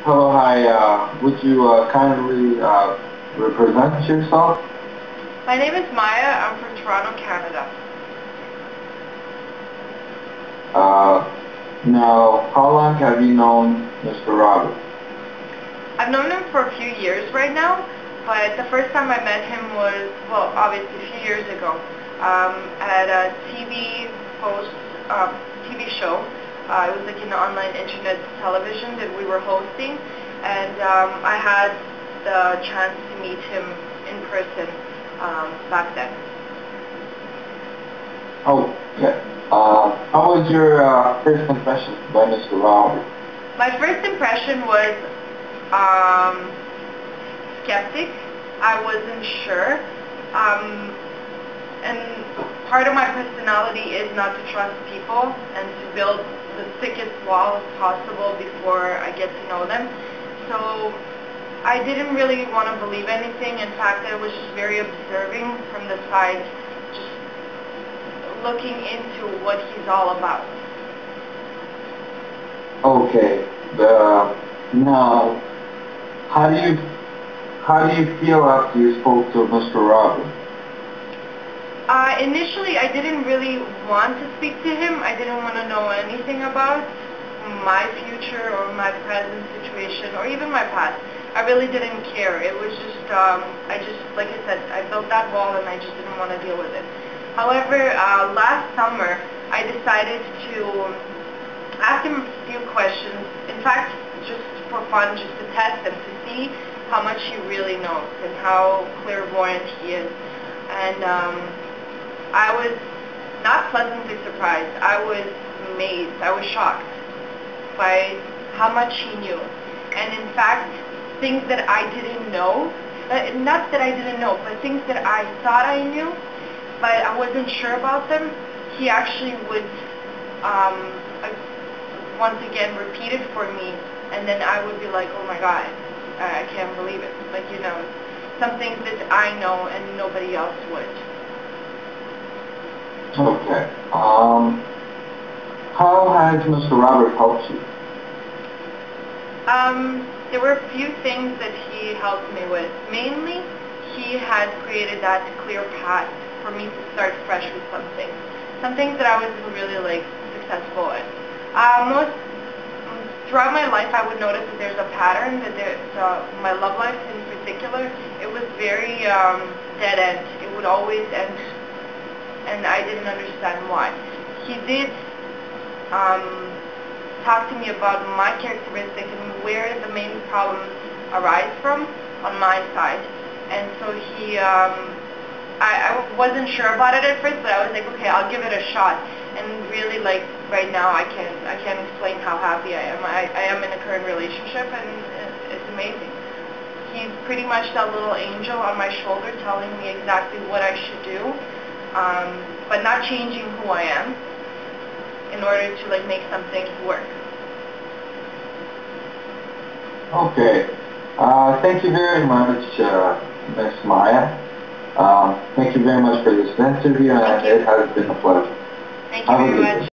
Hello, hi. Would you kindly represent yourself? My name is Maya. I'm from Toronto, Canada. Now, how long have you known Mr. Robert? I've known him for a few years right now, but the first time I met him was, well, obviously a few years ago, at a TV show. It was like an online internet television that we were hosting, and I had the chance to meet him in person back then. Oh, yeah. How was your first impression by Mr. Robert? My first impression was skeptic. I wasn't sure. And part of my personality is not to trust people and to build the thickest wall possible before I get to know them. So I didn't really want to believe anything. In fact, I was just very observing from the side, just looking into what he's all about. Okay. Now, how do you feel after you spoke to Mr. Robert? Initially, I didn't really want to speak to him. I didn't want to know anything about my future or my present situation or even my past. I really didn't care. It was just, like I said, I built that wall and I just didn't want to deal with it. However, last summer, I decided to ask him a few questions. In fact, just for fun, just to test him, to see how much he really knows and how clairvoyant he is. And I was not pleasantly surprised. I was amazed. I was shocked by how much he knew. And in fact, things that I didn't know, not that I didn't know, but things that I thought I knew, but I wasn't sure about them, he actually would once again repeat it for me, and then I would be like, oh my God, I can't believe it. Like, you know, something that I know and nobody else would. Okay. How has Mr. Robert helped you? There were a few things that he helped me with. Mainly, he had created that clear path for me to start fresh with something. Something that I wasn't really, like, successful at. Throughout my life, I would notice that there's a pattern, that my love life in particular, it was very dead end. It would always end, and I didn't understand why. He did talk to me about my characteristics and where the main problems arise from on my side. And so he, I wasn't sure about it at first, but I was like, okay, I'll give it a shot. And really, like, right now, I can't explain how happy I am. I am in a current relationship, and it's amazing. He's pretty much that little angel on my shoulder telling me exactly what I should do, but not changing who I am in order to, like, make something work. Okay. Thank you very much, Ms. Maya. Thank you very much for this interview, and it has been a pleasure. Thank you very much.